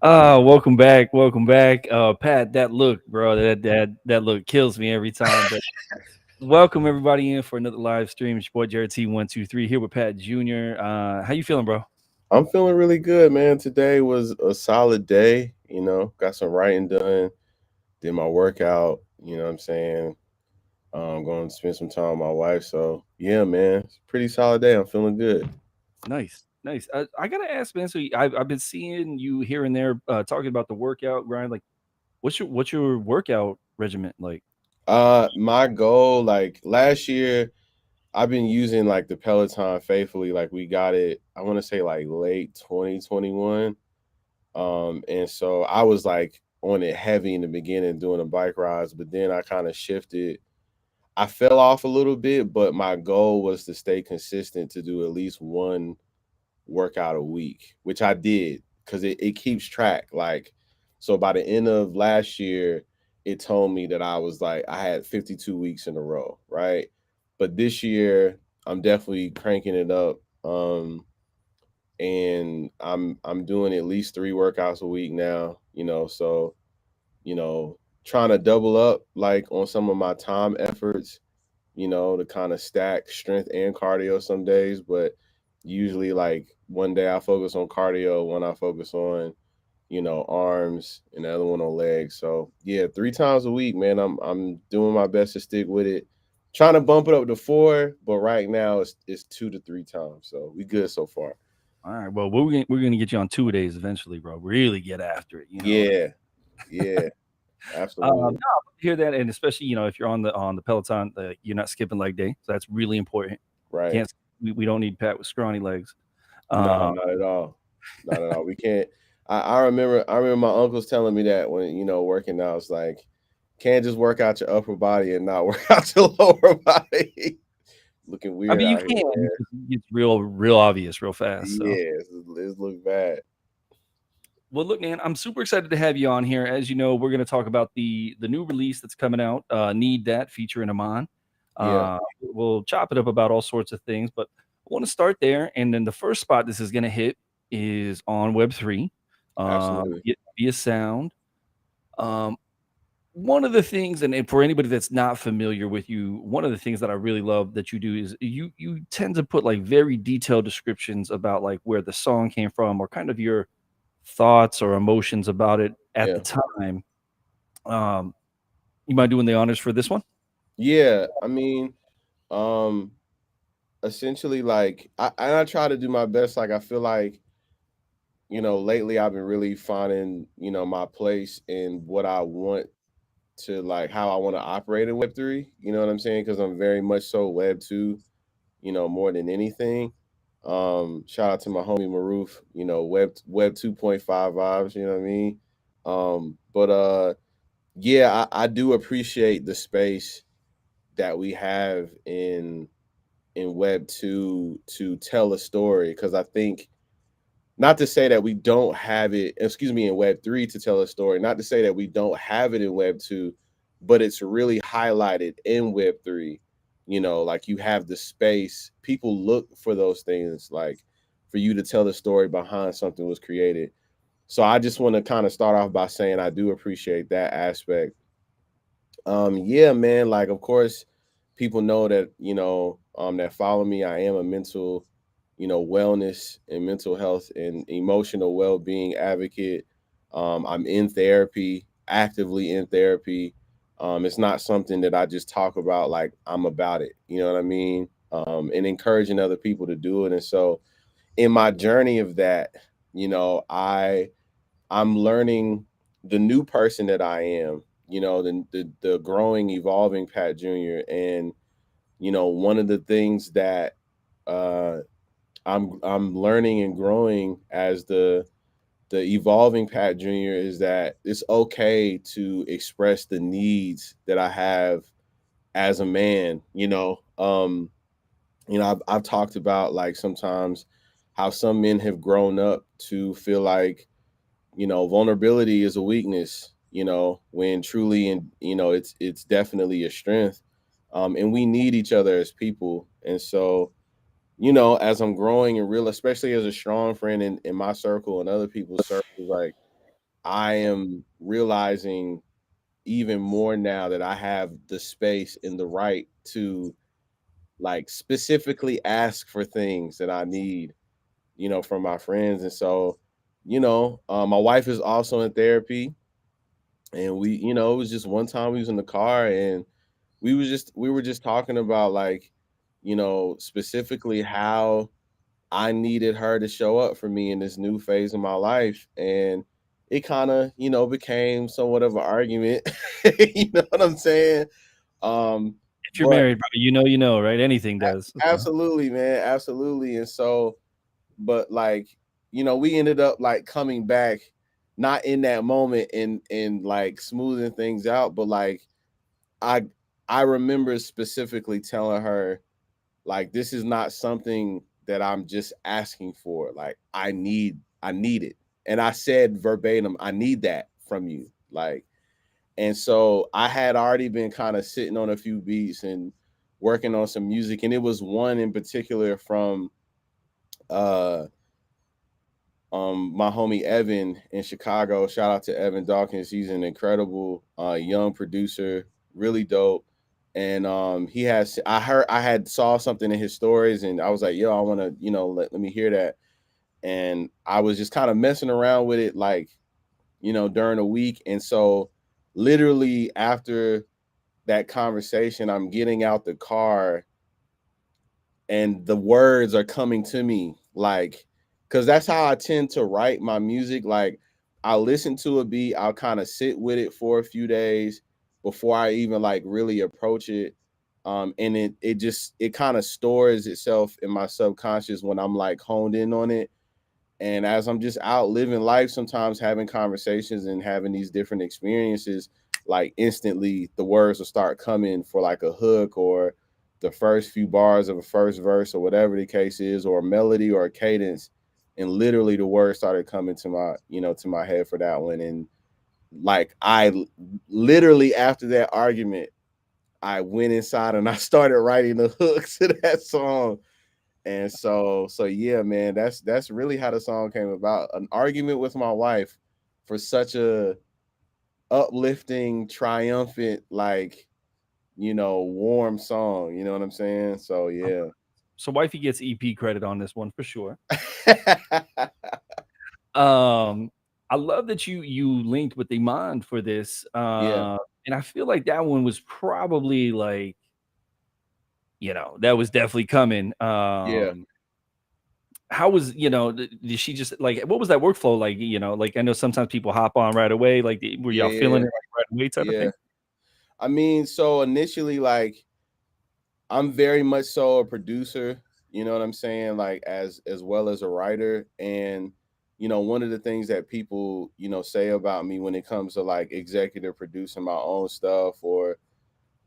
Welcome back. Welcome back. Pat, that look, bro, that look kills me every time. But welcome everybody in for another live stream. It's your boy Jared T123 here with Pat Jr. How you feeling, bro? I'm feeling really good, man. Today was a solid day. Got some writing done, did my workout. You know what I'm saying? Going to spend some time with my wife. So yeah, man, it's a pretty solid day. I'm feeling good. Nice, nice. I gotta ask, man. So I've been seeing you here and there talking about the workout grind. Like, what's your workout regimen like? My goal, like last year, I've been using like the Peloton faithfully. Like we got it, I want to say like late 2021. And so I was like on it heavy in the beginning doing the bike rides, but then I kind of shifted. I fell off a little bit, but my goal was to stay consistent to do at least one workout a week, which I did because it keeps track. Like, so by the end of last year, it told me that I was like, I had 52 weeks in a row, right? But this year, I'm definitely cranking it up. And I'm doing at least 3 workouts a week now, so you know, trying to double up like on some of my time efforts, to kind of stack strength and cardio some days. But usually, like one day I focus on cardio, one I focus on, arms, and the other one on legs. So yeah, 3 times a week, man. I'm doing my best to stick with it. Trying to bump it up to 4, but right now it's 2 to 3 times. So we good so far. All right. Well, we're gonna get you on 2 days eventually, bro. Really get after it. Yeah, yeah, No, absolutely. hear that, and especially if you're on the Peloton, you're not skipping leg day, so that's really important. Right. Can't we don't need Pat with scrawny legs. No, Uh, not at all. Not at all. We can't. I remember my uncles telling me that when working out, it's like can't just work out your upper body and not work out your lower body. Looking I weird mean, you out here, can. man. It's real obvious real fast. So, Yeah, it's look bad. well, look, man, I'm super excited to have you on here. As you know, we're going to talk about the new release that's coming out, "Need That" featuring Aman. Yeah, We'll chop it up about all sorts of things, but I want to start there. And then the first spot this is going to hit is on Web3, absolutely. via sound. Um, One of the things, and for anybody that's not familiar with you, one of the things that I really love that you do is you tend to put like very detailed descriptions about like where the song came from or kind of your thoughts or emotions about it at the Yeah, time. Um, you mind doing the honors for this one? yeah. I mean, um, essentially, like I try to do my best. Like I feel like lately I've been really finding my place in what I want to like how I want to operate in Web3. You know what I'm saying? Because I'm very much so Web 2, more than anything. Shout out to my homie Maroof, Web 2.5 vibes, you know what I mean? But yeah, I do appreciate the space that we have in Web 2 to tell a story. Cause I think not to say that we don't have it, excuse me, in Web 3 to tell a story, not to say that we don't have it in Web 2, but it's really highlighted in Web 3. Like you have the space. People look for those things, like for you to tell the story behind something was created. So I just want to kind of start off by saying I do appreciate that aspect. Yeah, man, like of course people know that, that follow me, I am a mental, wellness and mental health and emotional well-being advocate. I'm in therapy, actively in therapy. It's not something that I just talk about, like I'm about it, you know what I mean? And encouraging other people to do it. And so in my journey of that, I'm learning the new person that I am, the growing, evolving Pat Jr. And one of the things that uh, I'm learning and growing as the evolving Pat Jr. is that it's okay to express the needs that I have as a man. I've talked about like sometimes how some men have grown up to feel like vulnerability is a weakness, when truly, and it's definitely a strength. And we need each other as people. And so, you know, as I'm growing and real, especially as a strong friend in my circle and other people's circles, like I am realizing even more now that I have the space and the right to like specifically ask for things that I need, you know, from my friends. And so, you know, my wife is also in therapy, and we, you know, it was just one time we was in the car and we were just talking about like, you know, specifically how I needed her to show up for me in this new phase of my life. And it kind of, you know, became somewhat of an argument. You know what I'm saying? If you're But married, bro, you know, right? Anything does. absolutely, man, absolutely. And so, but like, you know, we ended up like coming back, not in that moment and like smoothing things out, but like I I remember specifically telling her like this is not something that I'm just asking for. Like I need it. And I said verbatim, I need that from you. Like, and so I had already been kind of sitting on a few beats and working on some music. And it was one in particular from uh my homie Evan in Chicago. Shout out to Evan Dawkins. He's an incredible young producer, really dope. And he has I had saw something in his stories and I was like, yo, I want to, you know, let me hear that. And I was just kind of messing around with it like, you know, during the week. And so literally after that conversation, I'm getting out the car and the words are coming to me like because that's how I tend to write my music. Like I'll listen to a beat, I'll kind of sit with it for a few days before I even like really approach it. And it kind of stores itself in my subconscious when I'm like honed in on it. And as I'm just out living life, sometimes having conversations and having these different experiences, like instantly the words will start coming for like a hook or the first few bars of a first verse or whatever the case is, or a melody or a cadence. And literally the words started coming to my, you know, to my head for that one. And like literally after that argument, I went inside and I started writing the hooks to that song. And so yeah, man, that's really how the song came about. An argument with my wife for such a uplifting, triumphant, like, you know, warm song. You know what I'm saying? So Um, yeah. so wifey gets EP credit on this one for sure. Um, I love that you linked with Iman for this. Yeah, And I feel like that one was probably like, you know, that was definitely coming. yeah, How was, you know, did she just like what was that workflow like? You know, like I know sometimes people hop on right away. Like, were yeah, y'all yeah, feeling yeah. it like right away type of Yeah. thing? I mean, so initially, like, I'm very much so a producer, you know what I'm saying? Like as well as a writer. And, you know, one of the things that people, you know, say about me when it comes to like executive producing my own stuff or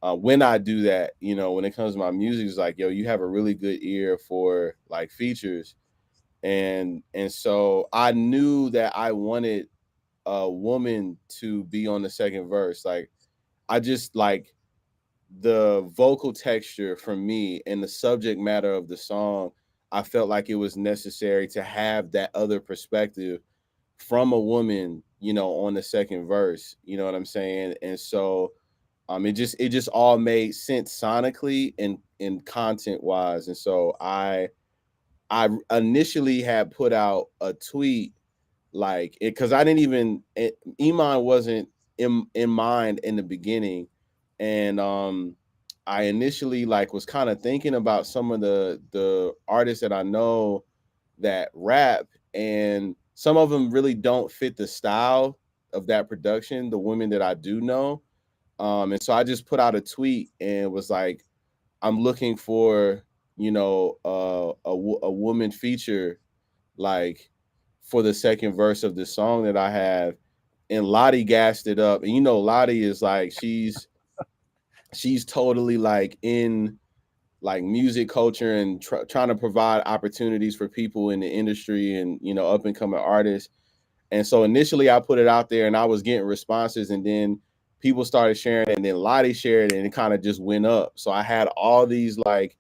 when I do that, you know, when it comes to my music, is like, yo, you have a really good ear for like features. And so I knew that I wanted a woman to be on the second verse. Like I just like the vocal texture from me and the subject matter of the song, I felt like it was necessary to have that other perspective from a woman, you know, on the second verse. You know what I'm saying? And so it just all made sense sonically and content wise. And so I initially had put out a tweet like it because I didn't even Iman wasn't in mind in the beginning, and I initially like was kind of thinking about some of the artists that I know that rap, and some of them really don't fit the style of that production. The women that I do know, and so I just put out a tweet and was like, I'm looking for you know a woman feature like for the second verse of the song that I have. And Lottie gassed it up. And you know, Lottie is like she's totally like in like music culture and trying to provide opportunities for people in the industry and you know up and coming artists. And so initially I put it out there and I was getting responses, and then people started sharing it, and then Lottie shared it, and it kind of just went up. So I had all these like,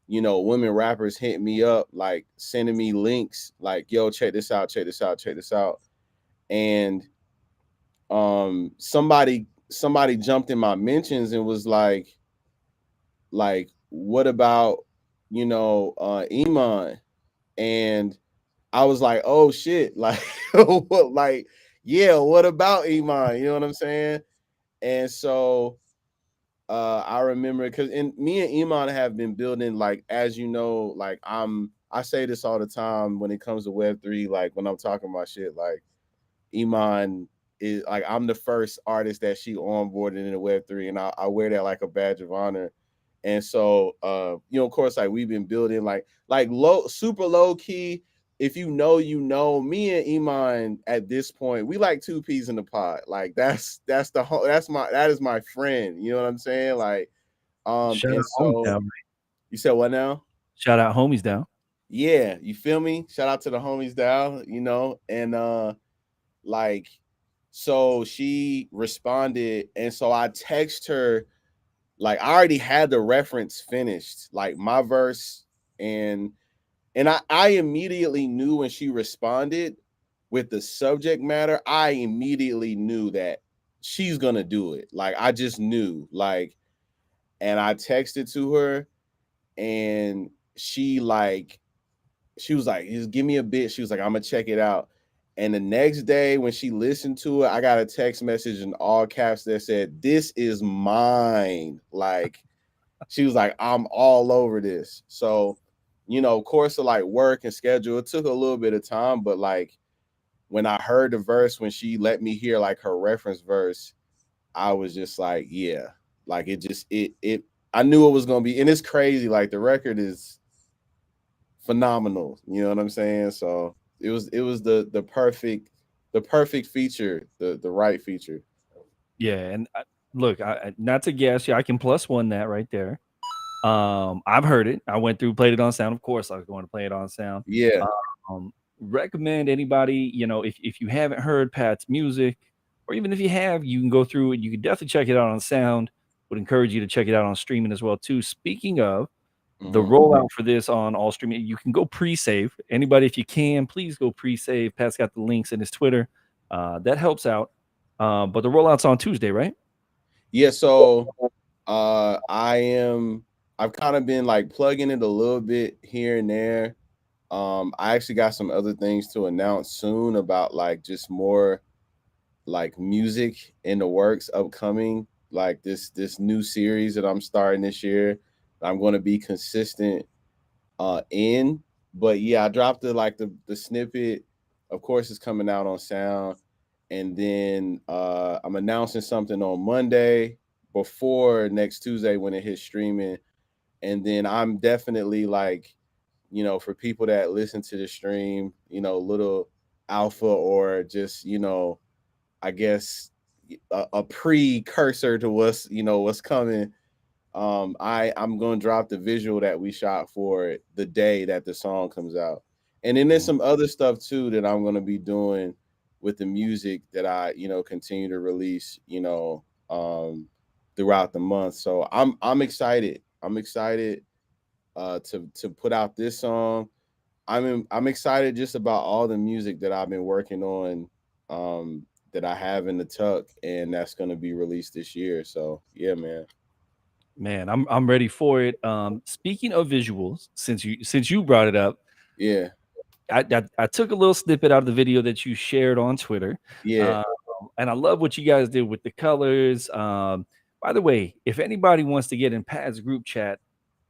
women rappers hitting me up, like sending me links, like, yo, check this out, check this out, check this out. And somebody jumped in my mentions and was like, what about, Iman? And I was like, oh shit, like what, like, yeah, what about Iman? You know what I'm saying? And so I remember, because and me and Iman have been building, like, as you know, like, I say this all the time when it comes to Web3, like when I'm talking about shit, like Iman is like, I'm the first artist that she onboarded in the Web3, and I wear that like a badge of honor. And so of course, like, we've been building like low, super low key. If you know, me and Iman at this point, we like two peas in the pod. Like, that is my friend. You know what I'm saying? Like, Shout and out homies so down. you said what now? Shout out homies down. Yeah, you feel me? Shout out to the homies down, and like, so she responded, and so I text her, like, I already had the reference finished, like my verse, and I immediately knew when she responded with the subject matter, I immediately knew that she's gonna do it. Like, I just knew, like, and I texted to her, and she was like, just give me a bit. She was like, I'm gonna check it out. And the next day, when she listened to it, I got a text message in all caps that said, "This is mine." Like, she was like, "I'm all over this." So, of course, to like work and schedule, it took a little bit of time. But like, when I heard the verse, when she let me hear like her reference verse, I was just like, yeah, like, it just it. I knew it was gonna be, and it's crazy. Like, the record is phenomenal. You know what I'm saying? So it was the perfect feature, the right feature. Yeah, and look, not to guess, yeah, I can plus one that right there. I've heard it. I went through, played it on sound. Of course, I was going to play it on sound. Yeah, Recommend anybody, if you haven't heard Pat's music, or even if you have, you can go through it. You can definitely check it out on sound. Would encourage you to check it out on streaming as well too. Speaking of the hmm rollout for this on all streaming, you can go pre-save. Anybody, if you can, please go pre-save. Pat's got the links in his Twitter. That helps out. But the rollout's on Tuesday, right? yeah. So I've kind of been like plugging it a little bit here and there. I actually got some other things to announce soon about, like, just more like music in the works upcoming, like this new series that I'm starting this year. I'm going to be consistent in. But yeah, I dropped the snippet. Of course, it's coming out on sound. And then I'm announcing something on Monday before next Tuesday when it hits streaming. And then I'm definitely like, for people that listen to the stream, little alpha, or just, I guess a precursor to what's coming. I'm gonna drop the visual that we shot for it the day that the song comes out. And then there's some other stuff too that I'm gonna be doing with the music that I, continue to release, throughout the month. So I'm excited. I'm excited to put out this song. I'm excited just about all the music that I've been working on, that I have in the tuck, and that's gonna be released this year. So yeah, man. Man, I'm ready for it. Speaking of visuals, since you brought it up, Yeah, I took a little snippet out of the video that you shared on Twitter, yeah. um, and I love what you guys did with the colors. By the way, if anybody wants to get in Pat's group chat,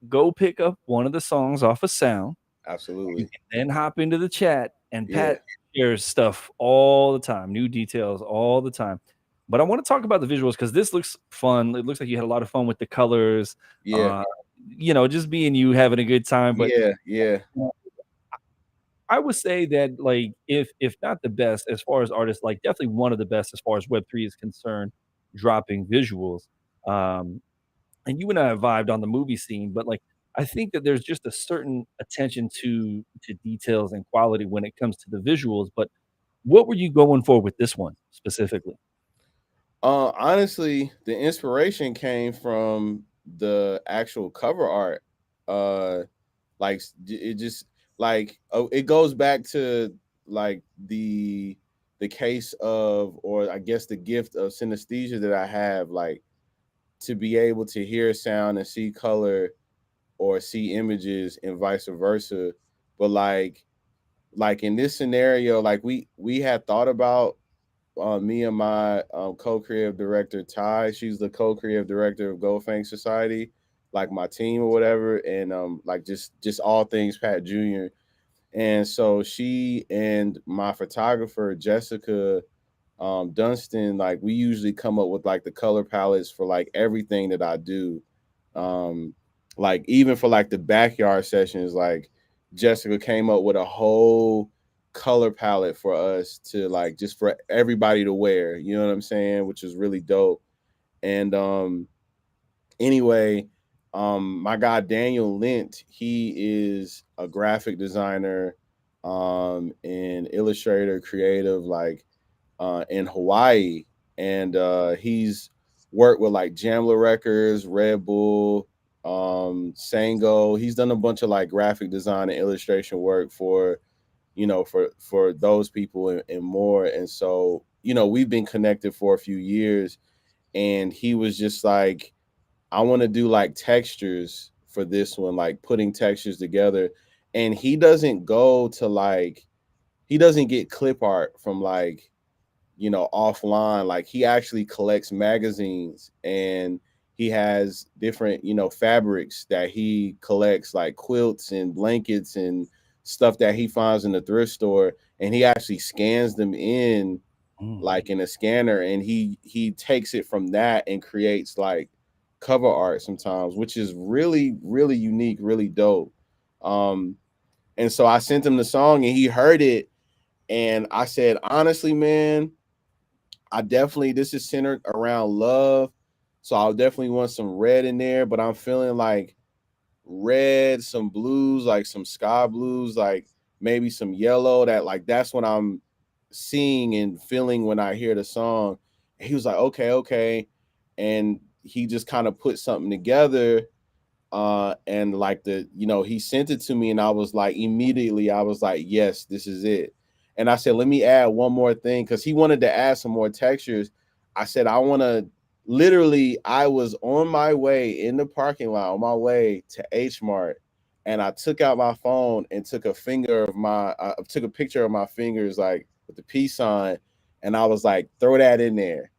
go pick up one of the songs off of Sound, and Absolutely. then hop into the chat. And Yeah. Pat shares stuff all the time, new details all the time. But I want to talk about the visuals because this looks fun. It looks like you had a lot of fun with the colors. Yeah. Uh, just being you having a good time. But Yeah. Yeah. I would say that, like, if not the best as far as artists, like, definitely one of the best as far as Web3 is concerned, dropping visuals. Um, and you and I have vibed on the movie scene, but, like, I think that there's just a certain attention to details and quality when it comes to the visuals. But what were you going for with this one specifically? Honestly, the inspiration came from the actual cover art. Uh, it just it goes back to like the case of, or I guess the gift of synesthesia that I have, like to be able to hear sound and see color or see images and vice versa. But like in this scenario, like we had thought about me and my co-creative director Ty. She's the co-creative director of Goldfang Society, like my team or whatever, and like just all things Pat Jr. And so she and my photographer Jessica Dunstan, like we usually come up with like the color palettes for like everything that I do. Um, like even for like the backyard sessions, like Jessica came up with a whole color palette for us to like just for everybody to wear. You know what I'm saying? Which is really dope. And anyway, my guy Daniel Lint, he is a graphic designer, and illustrator, creative, like in Hawaii, and he's worked with like Jamla Records, Red Bull, Sango. He's done a bunch of like graphic design and illustration work for for those people and more. And so we've been connected for a few years, and he was just like, I want to do like textures for this one, like putting textures together. And he doesn't go to like he doesn't get clip art from like offline. Like he actually collects magazines, and he has different fabrics that he collects, like quilts and blankets and stuff that he finds in the thrift store, and he actually scans them in Mm. like in a scanner, and he takes it from that and creates like cover art sometimes, which is really really unique, really dope. um and so I sent him the song and he heard it, and I said, honestly, man, I definitely, this is centered around love. So I'll definitely want some red in there, but I'm feeling like red, some blues, like some sky blues, like maybe some yellow. That's what I'm seeing and feeling when I hear the song. And he was like, okay, okay. And he just kind of put something together, and like he sent it to me, and I was like, immediately I was like, yes, this is it. And I said, let me add one more thing, because he wanted to add some more textures. I said, I want to, literally, I was on my way in the parking lot on my way to H Mart, and I took out my phone and took a finger of my took a picture of my fingers, like with the peace sign, and I was like, throw that in there.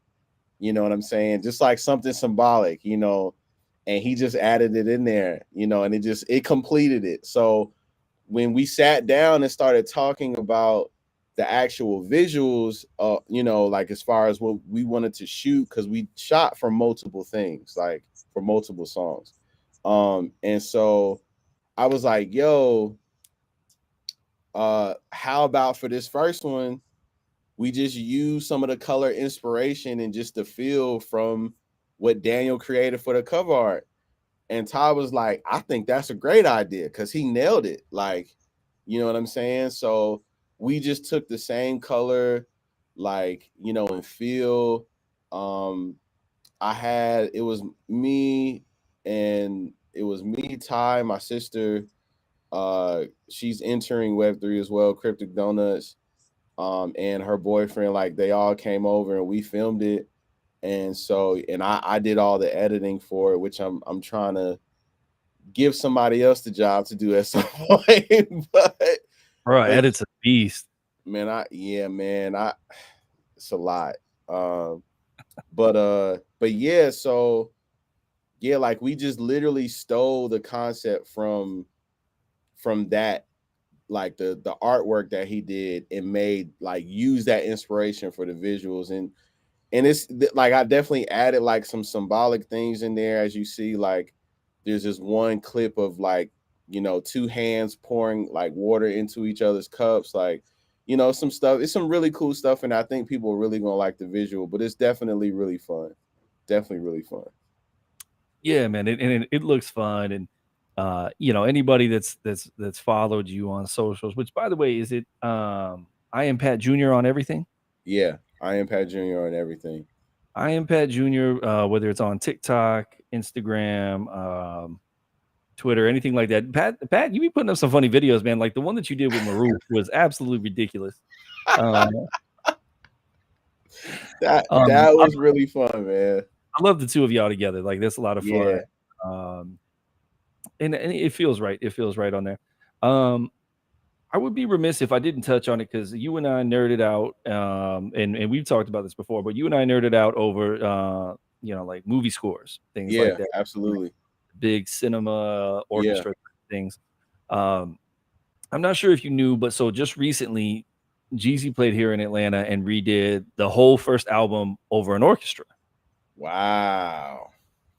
You know what I'm saying? Just like something symbolic, and he just added it in there, and it completed it. So when we sat down and started talking about the actual visuals, like as far as what we wanted to shoot, because we shot for multiple things, like for multiple songs. And so I was like, yo, how about for this first one, we just use some of the color inspiration and just the feel from what Daniel created for the cover art. And Ty was like, I think that's a great idea, because he nailed it. Like, you know what I'm saying? So we just took the same color, like, and feel. Um, it was me, and it was me, Ty, my sister. She's entering Web3 as well, Cryptic Donuts, and her boyfriend. Like, they all came over and we filmed it. And so, and I did all the editing for it, which I'm trying to give somebody else the job to do at some point. Bro, but edit's a beast. man, I it's a lot. Um, but yeah, so yeah, like we just literally stole the concept from that, like the artwork that he did, and made like use that inspiration for the visuals. And it's like I definitely added like some symbolic things in there, as you see. Like there's this one clip of like two hands pouring like water into each other's cups, like some stuff. It's some really cool stuff, and I think people are really gonna like the visual. But it's definitely really fun, definitely really fun. Yeah, man, it looks fun. And anybody that's followed you on socials, which, by the way, is it I am Pat Jr. on everything? Yeah, I am Pat Jr. and everything. I am Pat Jr. Whether it's on TikTok, Instagram, Twitter, anything like that. Pat, you be putting up some funny videos, man. Like the one that you did with Maroof was absolutely ridiculous. Um, That I, was really fun, man. I love the two of y'all together. Like that's a lot of Yeah. fun. Um, and it feels right. It feels right on there. Um, I would be remiss if I didn't touch on it because you and I nerded out, and we've talked about this before, but you and I nerded out over, like movie scores, things like Yeah, that, like absolutely. big cinema Yeah. orchestra things. Um, I'm not sure if you knew, but so just recently, Jeezy played here in Atlanta and redid the whole first album over an orchestra. Wow.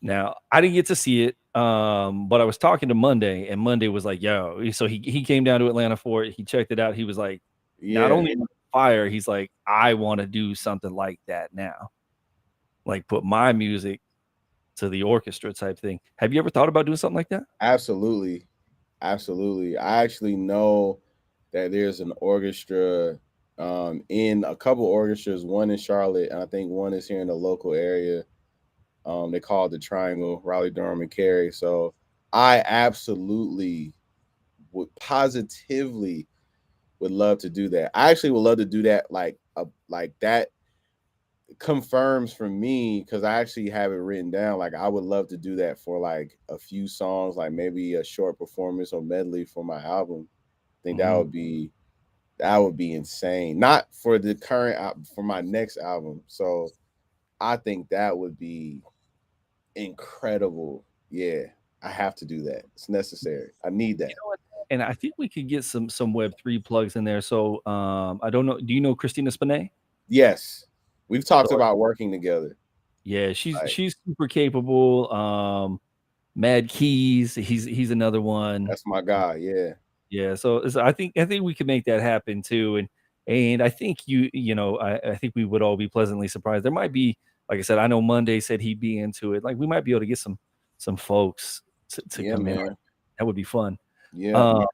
Now, I didn't get to see it, but I was talking to Monday, and Monday was like, "Yo," so he came down to Atlanta for it. He checked it out. He was like, "Not Yeah. only fire," he's like, "I want to do something like that now, like put my music to the orchestra type thing." Have you ever thought about doing something like that? Absolutely. Absolutely. I actually know that there's an orchestra in a couple orchestras, one in Charlotte, and I think one is here in the local area. They call it the Triangle, Raleigh, Durham, and Cary. So I absolutely would positively would love to do that. I actually would love to do that like that confirms for me because I actually have it written down. Like I would love to do that for like a few songs, like maybe a short performance or medley for my album. I think Mhm. that would be insane. Not for the current for my next album. So I think that would be incredible. Yeah, I have to do that. It's necessary. I need You that. know what? And I think we could get some Web3 plugs in there. So I don't know. Do you know Christina Spinay? Yes, we've talked So about working together. yeah, she's Like she's super capable. Mad Keys, he's another one. that's my guy. Yeah, Yeah, so I think we could make that happen too, and I think I think we would all be pleasantly surprised. There might be, like I said, I know Monday said he'd be into it. Like we might be able to get some folks to yeah, come in. man. That would be fun. Yeah. Uh,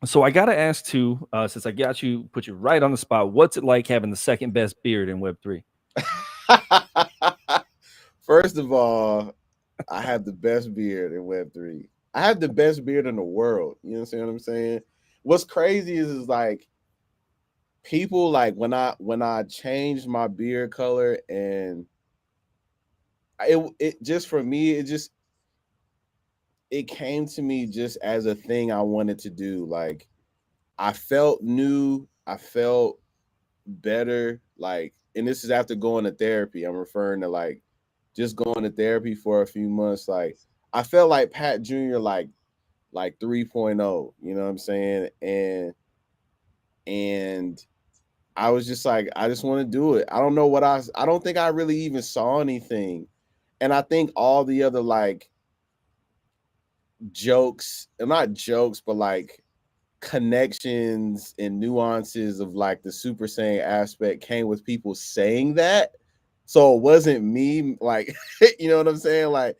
so I gotta ask too, since I got you, put you right on the spot. What's it like having the second best beard in Web3? First of all, I have the best beard in Web3. I have the best beard in the world. You understand what I'm saying? What's crazy is like people like when I changed my beard color and it just for me it came to me just as a thing I wanted to do. Like I felt new, I felt better. Like, and this is after going to therapy. I'm referring to like just going to therapy for a few months. Like I felt like Pat Jr. like 3.0, you know what I'm saying? And I was just like, I just want to do it. I don't know what I don't think I really even saw anything. And I think all the other like jokes, and not jokes, but like connections and nuances of like the Super Saiyan aspect came with people saying that. So it wasn't me, like, you know what I'm saying? Like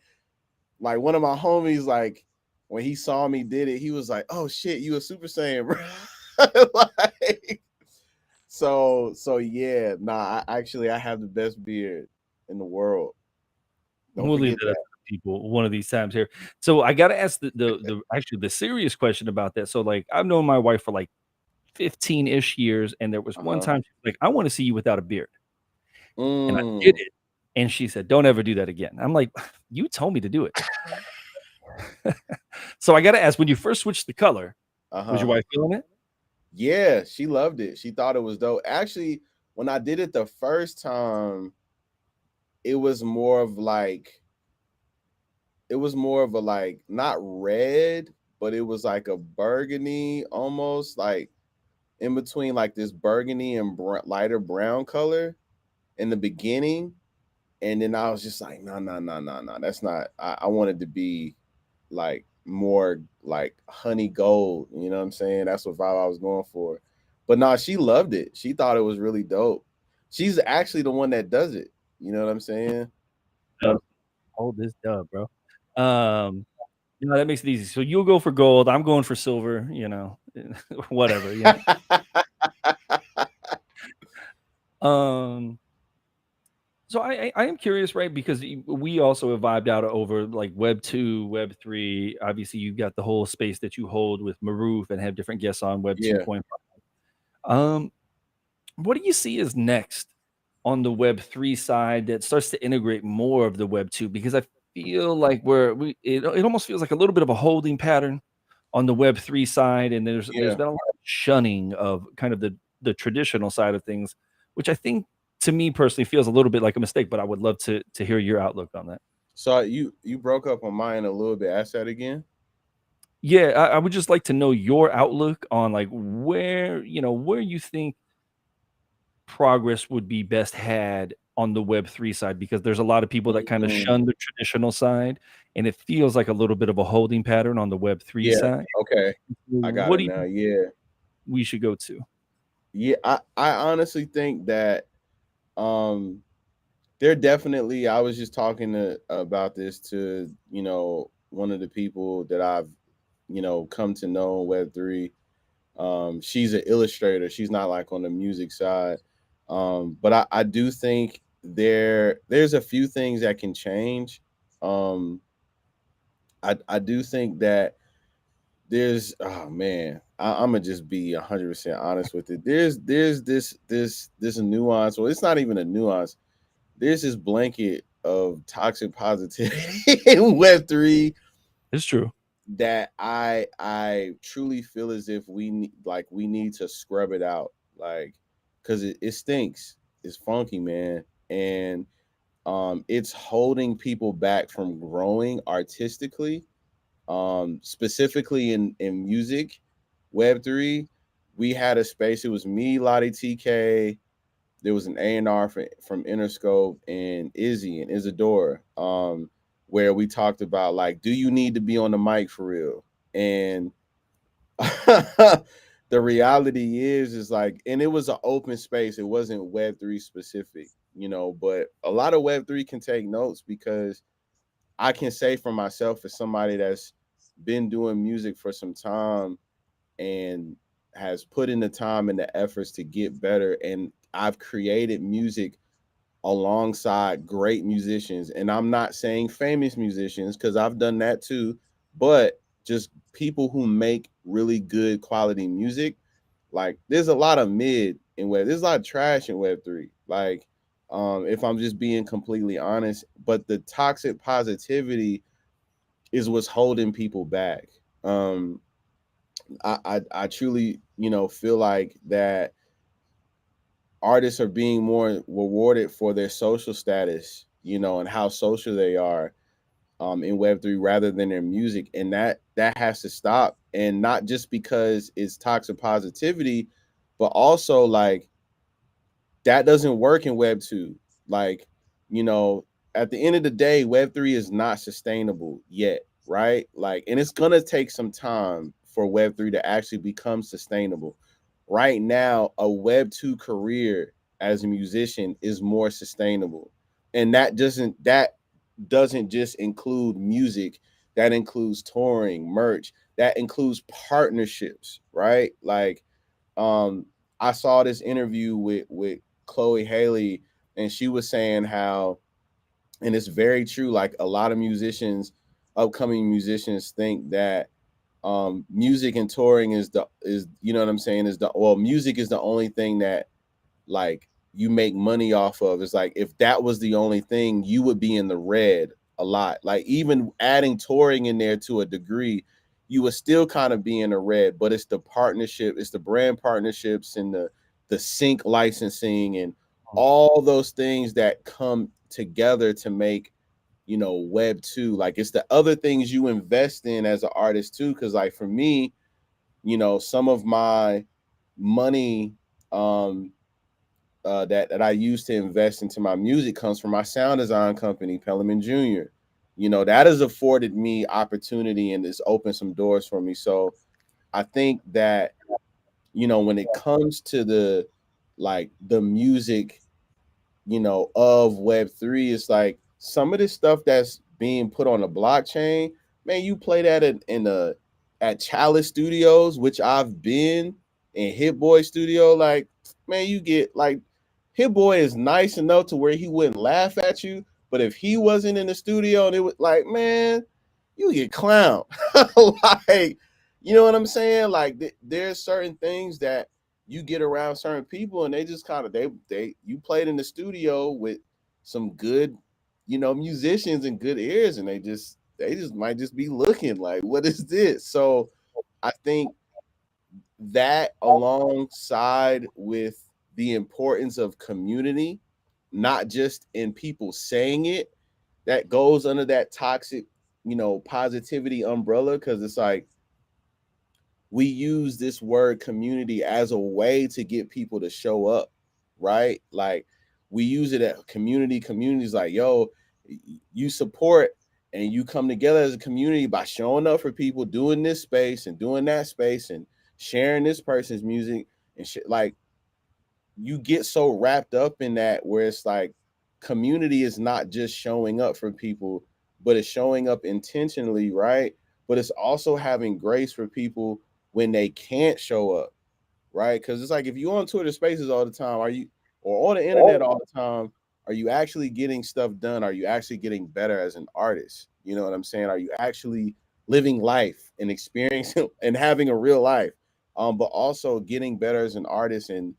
one of my homies, like when he saw me did it, he was like, "Oh shit, you a Super Saiyan, bro!" Like, so yeah, nah. I have the best beard in the world. Don't We'll leave forget that up that. to the people one of these times here. So I gotta ask the actually the serious question about that. So like I've known my wife for like 15-ish years, and there was Uh one huh. time she's like, "I want to see you without a beard." And I did Mm. it. And she said, "Don't ever do that again." I'm like, "You told me to do it." So I gotta ask, when you first switched the color, Uh was your huh. wife feeling it? Yeah, she loved it. She thought it was dope. Actually, when I did it the first time, it was more of like it was more of a like not red, but it was like a burgundy almost like in between like this burgundy and lighter brown color in the beginning. And then I was just like, no, no, no, no, no. That's not I wanted to be like more like honey gold. You know what I'm saying? That's what vibe I was going for. But no, she loved it. She thought it was really dope. She's actually the one that does it. You know what I'm saying? Dub. Hold this dub, bro. Um, that makes it easy. So you'll go for gold. I'm going for silver. Whatever. Um, So I am curious, right? Because we also have vibed out over like Web 2, Web 3. Obviously, you've got the whole space that you hold with Maroof and have different guests on Web Yeah. 2.5. What do you see as next on the Web 3 side that starts to integrate more of the Web 2? Because I feel like it almost feels like a little bit of a holding pattern on the Web 3 side, and there's Yeah. been a lot of shunning of kind of the traditional side of things, which I think to me personally feels a little bit like a mistake, but I would love to hear your outlook on that. So you broke up on mine a little bit. Ask that again. Yeah, I would just like to know your outlook on like where you think progress would be best had on the Web 3 side, because there's a lot of people that kinda Mm, shun the traditional side, and it feels like a little bit of a holding pattern on the Web 3 yeah. side. Okay. I got What it do you now. think Yeah. we should go to? Yeah. I honestly think that um there definitely, I was just talking about this to, one of the people that I've, come to know in Web3. She's an illustrator. She's not like on the music side. But I do think there's a few things that can change. Um, I do think that there's, oh man, I'm gonna just be 100% honest with it. There's this nuance, or it's not even a nuance. There's this blanket of toxic positivity in Web3 It's true. that I truly feel as if we need to scrub it out, like, because it stinks. It's funky, man, and it's holding people back from growing artistically, specifically in music. Web3, we had a space. It was me, Lottie TK. There was an A&R from Interscope and Izzy and Isadora, where we talked about, like, do you need to be on the mic for real? And the reality is like, and it was an open space. It wasn't Web3 specific, but a lot of Web3 can take notes, because I can say for myself, as somebody that's been doing music for some time and has put in the time and the efforts to get better, and I've created music alongside great musicians. And I'm not saying famous musicians, because I've done that too, but just people who make really good quality music. Like, there's a lot of mid in there's a lot of trash in Web3. Like, if I'm just being completely honest, but the toxic positivity is what's holding people back. I truly, feel like that artists are being more rewarded for their social status, and how social they are, in Web3, rather than their music, and that has to stop. And not just because it's toxic positivity, but also, like, that doesn't work in Web2. Like, you know, at the end of the day, Web3 is not sustainable yet, right? Like, and it's gonna take some time for Web3 to actually become sustainable. Right now, a Web2 career as a musician is more sustainable. And that doesn't just include music, that includes touring, merch, that includes partnerships, right? Like, um I saw this interview with Chloe Haley, and she was saying how, and it's very true, like, a lot of musicians, upcoming musicians, think that music and touring is you know what I'm saying, is the well, music is the only thing that, like, you make money off of. It's like, if that was the only thing, you would be in the red a lot. Like, even adding touring in there to a degree, you would still kind of be in the red. But it's the partnership, it's the brand partnerships, and the sync licensing, and all those things that come together to make, Web2. Like, it's the other things you invest in as an artist too. Cause, like, for me, some of my money, that I use to invest into my music comes from my sound design company, Pelham Jr. That has afforded me opportunity, and it's opened some doors for me. So I think that, when it comes to the music, of Web3, it's like some of this stuff that's being put on the blockchain, man, you play that at Chalice Studios, which I've been, in Hit Boy Studio, like, man, you get like Hit Boy is nice enough to where he wouldn't laugh at you, but if he wasn't in the studio and it was like, man, you get clown. Like, you know what I'm saying? Like there's certain things that you get around certain people and they just kind of they you played in the studio with some good, musicians and good ears, and they just might just be looking like, what is this? So I think that alongside with the importance of community, not just in people saying it, that goes under that toxic, positivity umbrella, because it's like we use this word community as a way to get people to show up, right? Like we use it at communities like, yo, you support and you come together as a community by showing up for people, doing this space and doing that space and sharing this person's music and shit. Like you get so wrapped up in that where it's like community is not just showing up for people, but it's showing up intentionally, right? But it's also having grace for people when they can't show up, right? Because it's like if you're on Twitter Spaces all the time, or on the internet all the time, are you actually getting stuff done? Are you actually getting better as an artist? You know what I'm saying? Are you actually living life and experiencing and having a real life? But also getting better as an artist and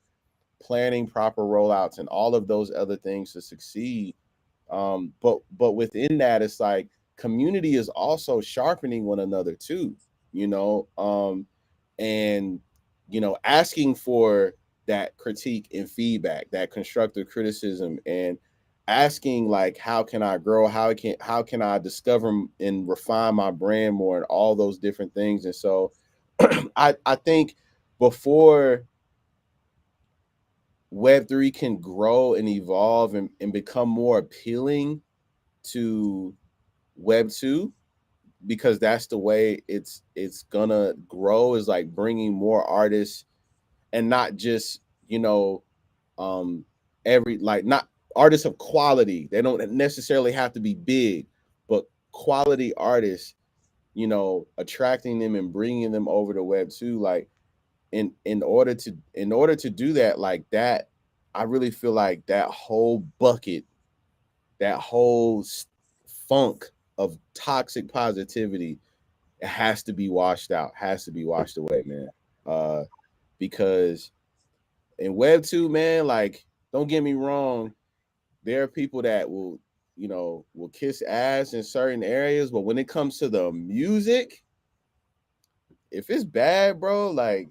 planning proper rollouts and all of those other things to succeed. But within that, it's like community is also sharpening one another too, you know, and asking for that critique and feedback, that constructive criticism, and asking like, how can I grow? How can I discover and refine my brand more, and all those different things. And so, I think before Web3 can grow and evolve and become more appealing to Web2, because that's the way it's gonna grow, is like bringing more artists, and not just, um every, like, not artists of quality. They don't necessarily have to be big, but quality artists, attracting them and bringing them over to Web2. Like in order to do that, like that, I really feel like that whole bucket, that whole funk of toxic positivity, it has to be washed out, has to be washed away, man. Because in Web2, man, like, don't get me wrong, there are people that will kiss ass in certain areas, but when it comes to the music, if it's bad, bro, like,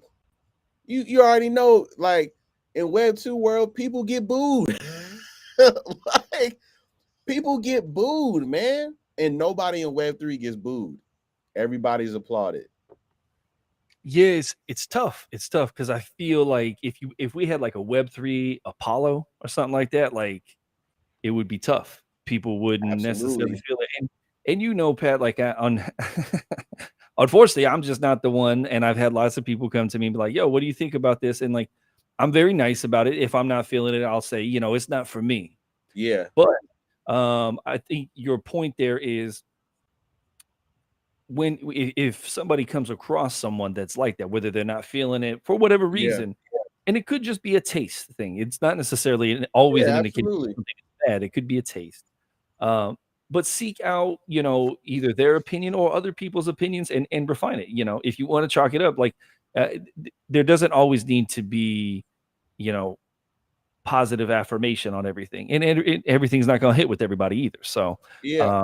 you already know, like, in Web2 world, people get booed. Like, people get booed, man. And nobody in Web3 gets booed. Everybody's applauded. Yeah, it's tough. It's tough because I feel like if we had like a Web3 Apollo or something like that, like it would be tough. People wouldn't necessarily Absolutely. feel it. And Pat, like on unfortunately, I'm just not the one. And I've had lots of people come to me and be like, yo, what do you think about this? And like I'm very nice about it. If I'm not feeling it, I'll say, it's not for me. Yeah. But I think your point there is if somebody comes across someone that's like that, whether they're not feeling it for whatever Yeah. reason, and it could just be a taste thing. It's not necessarily always Yeah, an indication absolutely. something is bad. It could be a taste. Um, but seek out, either their opinion or other people's opinions and refine it. If you want to chalk it up, like there doesn't always need to be, you know, positive affirmation on everything, and everything's not going to hit with everybody either. So, Yeah.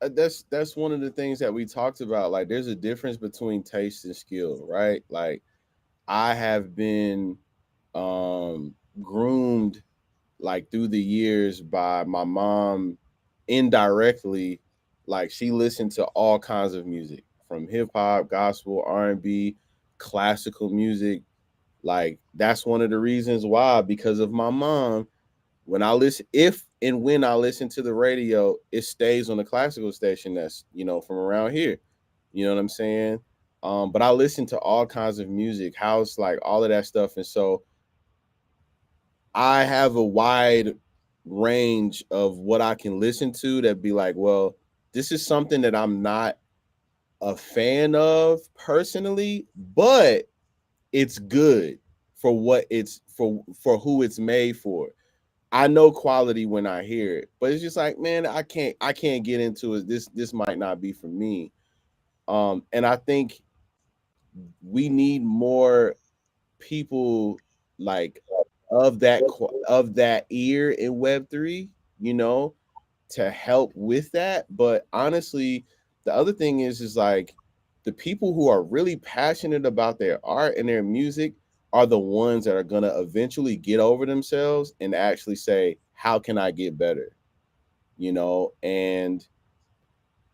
uh, That's one of the things that we talked about. Like, there's a difference between taste and skill, right? Like, I have been groomed, like, through the years by my mom indirectly. Like, she listened to all kinds of music, from hip hop, gospel, R&B, classical music. Like, that's one of the reasons why, because of my mom. When I listen, if and when I listen to the radio, it stays on the classical station that's, from around here. You know what I'm saying? But I listen to all kinds of music, house, like all of that stuff. And so I have a wide range of what I can listen to that be like, well, this is something that I'm not a fan of personally, but it's good for what it's for who it's made for. I know quality when I hear it, but it's just like, man, I can't get into it. This might not be for me. And I think we need more people like of that ear in Web3, you know, to help with that. But honestly, the other thing is like the people who are really passionate about their art and their music are the ones that are gonna eventually get over themselves and actually say, how can I get better? You know, and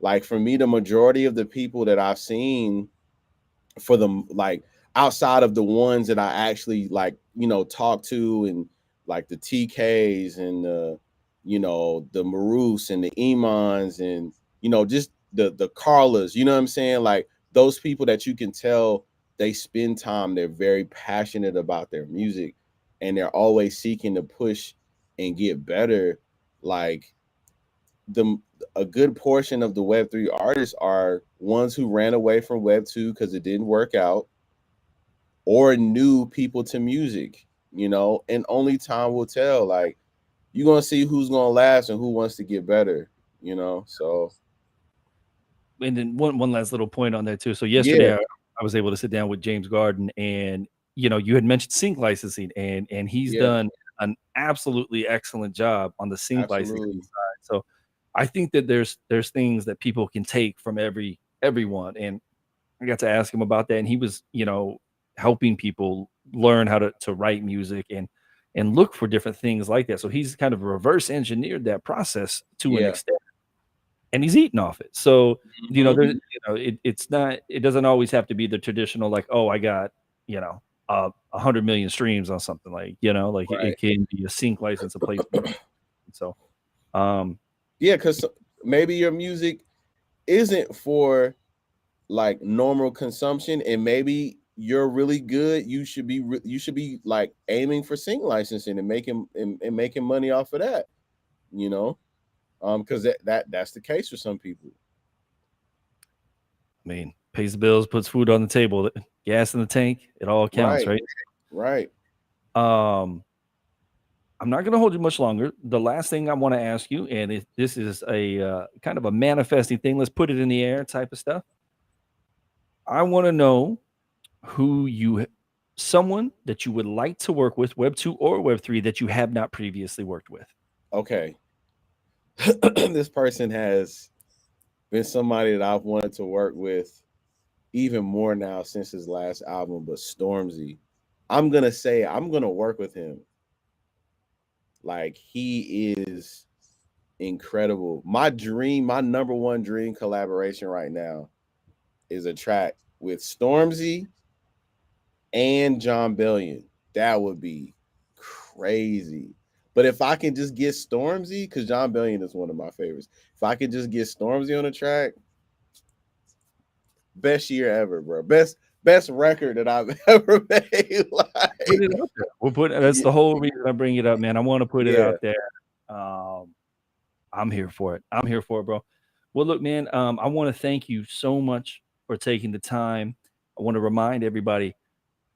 like for me, the majority of the people that I've seen for the like outside of the ones that I actually like, you know, talk to and like the TKs and the Marus and the Imans and just the Carlas, you know what I'm saying? Like those people that you can tell they spend time, they're very passionate about their music and they're always seeking to push and get better. Like the a good portion of the Web3 artists are ones who ran away from Web2 because it didn't work out or new people to music, and only time will tell. Like you're gonna see who's gonna last and who wants to get better, So And then one last little point on that too. So yeah, yesterday I was able to sit down with James Garden, and you had mentioned sync licensing, and he's yeah, done an absolutely excellent job on the sync licensing absolutely. side. So I think that there's things that people can take from everyone. And I got to ask him about that, and he was, helping people learn how to write music and look for different things like that. So he's kind of reverse engineered that process to an Yeah. extent, and he's eating off it. So, Hmm. it's not, it doesn't always have to be the traditional, like, oh, I got, 100 million streams on something, like, like it Right. can be a sync license, a placement. So, um, Yeah, because maybe your music isn't for like normal consumption, and maybe you're really good. You should be like aiming for sync licensing and making money off of that. You know, because that's the case for some people. I mean, pays the bills, puts food on the table, gas in the tank, it all counts, Right, right? right. Um, I'm not going to hold you much longer. The last thing I want to ask you, and this is a kind of a manifesting thing, let's put it in the air type of stuff. I want to know who you, someone that you would like to work with, Web 2 or Web 3, that you have not previously worked with. Okay. This person has been somebody that I've wanted to work with even more now since his last album, but Stormzy. I'm gonna work with him. Like he is incredible. My number one dream collaboration right now is a track with Stormzy and John Bellion. That would be crazy. But if I can just get Stormzy, because John Bellion is one of my favorites, if I could just get Stormzy on the track, best year ever, bro. Best record that I've ever made. Put it Like, out there. We'll put That's yeah, the whole reason I bring it up, man. I want to put it yeah, out there. Um, I'm here for it. I'm here for it, bro. Well, look, man, I want to thank you so much for taking the time. I want to remind everybody,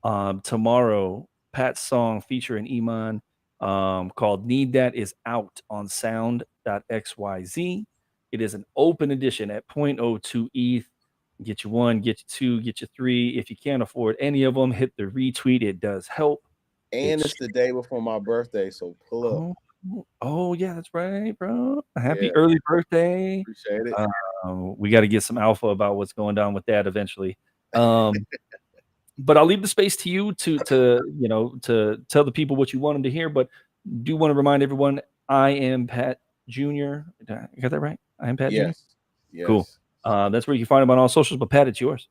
tomorrow, Pat's song featuring Iman, called Need That, is out on sound.xyz. It is an open edition at point oh 0.02 ETH. Get you one, get you two, get you three. If you can't afford any of them, hit the retweet. It does help. and It's it's the day before my birthday, so pull up. oh, oh yeah, that's right, bro. Yeah, Happy early birthday. appreciate it. We got to get some alpha about what's going down with that eventually. Um, but I'll leave the space to you to tell the people what you want them to hear. But do want to remind everyone, I am Pat Junior. Did I got that right? I am Pat Junior. Yes, Cool. yes. That's where you can find him on all socials. But Pat, it's yours.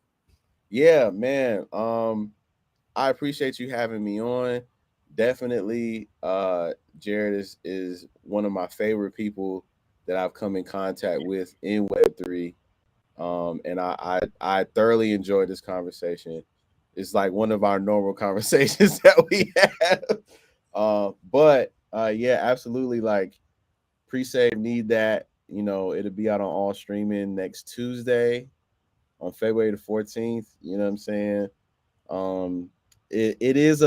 Yeah, man. I appreciate you having me on. Definitely, Jared is one of my favorite people that I've come in contact with in Web3. And I thoroughly enjoyed this conversation. It's like one of our normal conversations that we have. But yeah, absolutely. Like pre-save, need that. It'll be out on all streaming next Tuesday on February the 14th. You know what I'm saying? Um, it is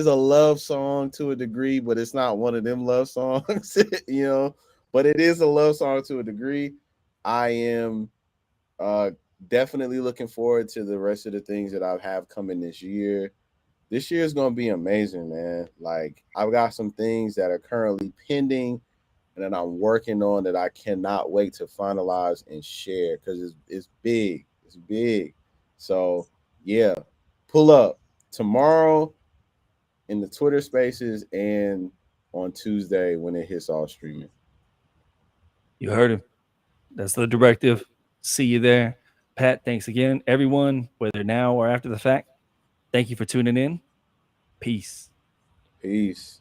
a love song to a degree, but it's not one of them love songs, you know. But it is a love song to a degree. I am definitely looking forward to the rest of the things that I have coming this year. This year is going to be amazing, man. Like, I've got some things that are currently pending and that I'm working on that I cannot wait to finalize and share because it's big. It's big. So yeah, pull up tomorrow in the Twitter Spaces and on Tuesday when it hits all streaming. You heard him. That's the directive. See you there. Pat, thanks again. Everyone, whether now or after the fact, thank you for tuning in. Peace. Peace.